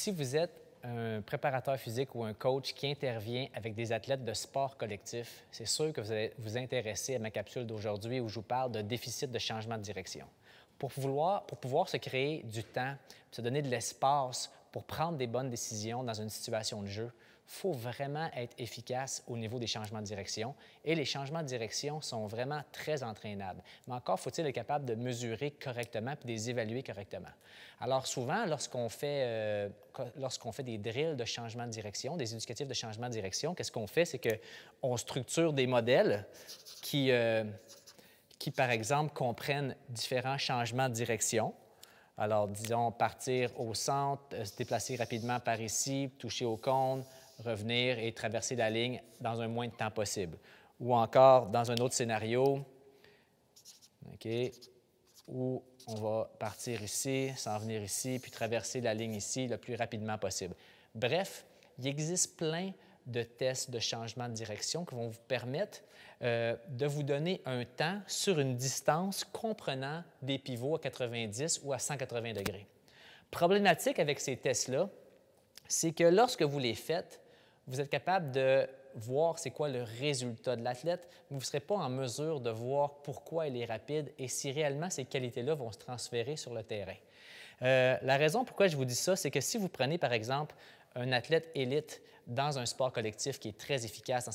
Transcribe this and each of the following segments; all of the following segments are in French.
Si vous êtes un préparateur physique ou un coach qui intervient avec des athlètes de sport collectif, c'est sûr que vous allez vous intéresser à ma capsule d'aujourd'hui où je vous parle de déficit de changement de direction. Pour pouvoir se créer du temps, se donner de l'espace pour prendre des bonnes décisions dans une situation de jeu, il faut vraiment être efficace au niveau des changements de direction. Et les changements de direction sont vraiment très entraînables. Mais encore faut-il être capable de mesurer correctement et de les évaluer correctement. Alors souvent, lorsqu'on fait des drills de changement de direction, des éducatifs de changement de direction, qu'est-ce qu'on fait? C'est qu'on structure des modèles qui, par exemple, comprennent différents changements de direction. Alors, disons, partir au centre, se déplacer rapidement par ici, toucher au cône, revenir et traverser la ligne dans un moins de temps possible. Ou encore, dans un autre scénario, où on va partir ici, s'en venir ici, puis traverser la ligne ici le plus rapidement possible. Bref, il existe plein de tests de changement de direction qui vont vous permettre de vous donner un temps sur une distance comprenant des pivots à 90 ou à 180 degrés. Problématique avec ces tests-là, c'est que lorsque vous les faites, vous êtes capable de voir c'est quoi le résultat de l'athlète, mais vous ne serez pas en mesure de voir pourquoi il est rapide et si réellement ces qualités-là vont se transférer sur le terrain. La raison pourquoi je vous dis ça, c'est que si vous prenez, par exemple, un athlète élite dans un sport collectif qui est très efficace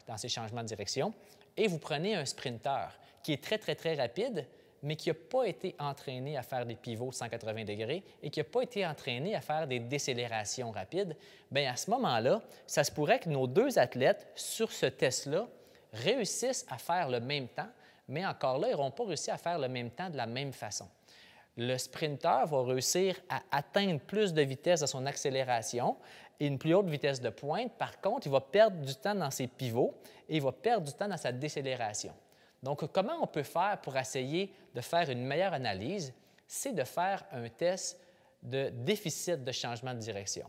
dans ses changements de direction, et vous prenez un sprinteur qui est très, très, très rapide, mais qui n'a pas été entraîné à faire des pivots de 180 degrés et qui n'a pas été entraîné à faire des décélérations rapides, bien à ce moment-là, ça se pourrait que nos deux athlètes, sur ce test-là, réussissent à faire le même temps, mais encore là, ils n'auront pas réussi à faire le même temps de la même façon. Le sprinteur va réussir à atteindre plus de vitesse à son accélération et une plus haute vitesse de pointe. Par contre, il va perdre du temps dans ses pivots et il va perdre du temps dans sa décélération. Donc, comment on peut faire pour essayer de faire une meilleure analyse? C'est de faire un test de déficit de changement de direction.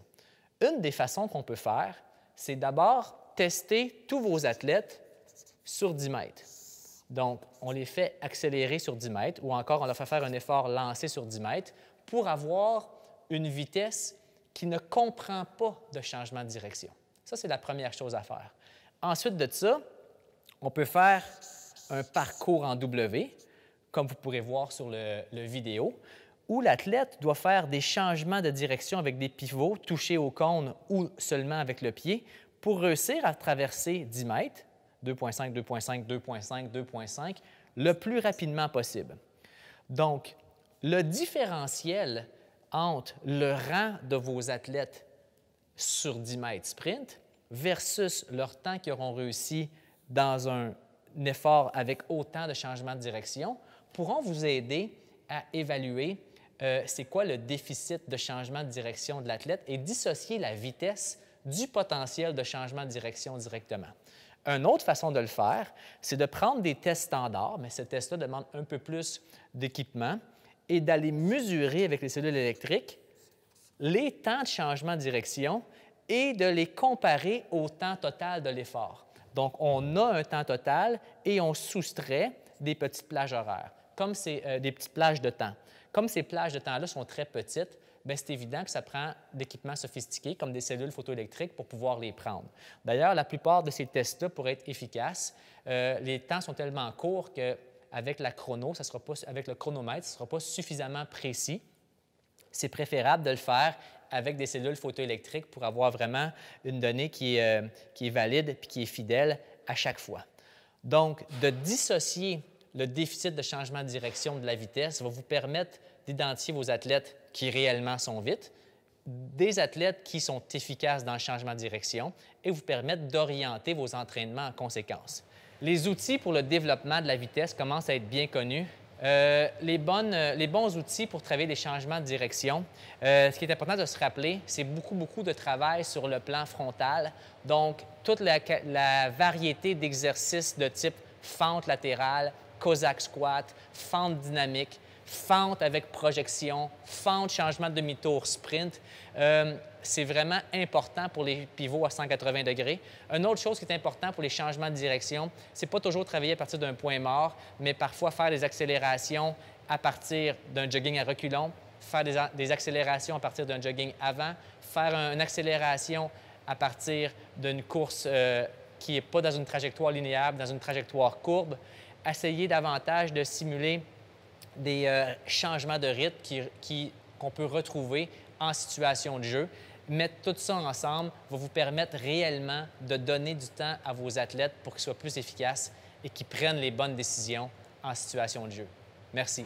Une des façons qu'on peut faire, c'est d'abord tester tous vos athlètes sur 10 mètres. Donc, on les fait accélérer sur 10 mètres ou encore on leur fait faire un effort lancé sur 10 mètres pour avoir une vitesse qui ne comprend pas de changement de direction. Ça, c'est la première chose à faire. Ensuite de ça, on peut faire un parcours en W, comme vous pourrez voir sur le vidéo, où l'athlète doit faire des changements de direction avec des pivots touchés au cône ou seulement avec le pied pour réussir à traverser 10 mètres, 2,5, 2,5, 2,5, 2,5, le plus rapidement possible. Donc, le différentiel entre le rang de vos athlètes sur 10 mètres sprint versus leur temps qu'ils auront réussi dans un effort avec autant de changements de direction pourront vous aider à évaluer c'est quoi le déficit de changement de direction de l'athlète et dissocier la vitesse du potentiel de changement de direction directement. Une autre façon de le faire, c'est de prendre des tests standards, mais ce test-là demande un peu plus d'équipement, et d'aller mesurer avec les cellules électriques les temps de changement de direction et de les comparer au temps total de l'effort. Donc, on a un temps total et on soustrait des petites plages horaires, comme des petites plages de temps. Comme ces plages de temps-là sont très petites, c'est évident que ça prend d'équipements sophistiqués comme des cellules photoélectriques pour pouvoir les prendre. D'ailleurs, la plupart de ces tests-là, pour être efficaces, les temps sont tellement courts qu'avec le chronomètre, ce ne sera pas suffisamment précis. C'est préférable de le faire avec des cellules photoélectriques pour avoir vraiment une donnée qui est valide et qui est fidèle à chaque fois. Donc, de dissocier le déficit de changement de direction de la vitesse va vous permettre d'identifier vos athlètes qui réellement sont vite, des athlètes qui sont efficaces dans le changement de direction et vous permettre d'orienter vos entraînements en conséquence. Les outils pour le développement de la vitesse commencent à être bien connus. Les bons outils pour travailler les changements de direction, ce qui est important de se rappeler, c'est beaucoup de travail sur le plan frontal. Donc, toute la variété d'exercices de type fente latérale, Cossack squat, fente dynamique, fente avec projection, fente, changement de demi-tour, sprint. C'est vraiment important pour les pivots à 180 degrés. Une autre chose qui est importante pour les changements de direction, c'est pas toujours travailler à partir d'un point mort, mais parfois faire des accélérations à partir d'un jogging à reculons, faire des accélérations à partir d'un jogging avant, faire une accélération à partir d'une course qui n'est pas dans une trajectoire linéaire, dans une trajectoire courbe. Essayer davantage de simuler des changements de rythme qu'on peut retrouver en situation de jeu. Mettre tout ça ensemble va vous permettre réellement de donner du temps à vos athlètes pour qu'ils soient plus efficaces et qu'ils prennent les bonnes décisions en situation de jeu. Merci.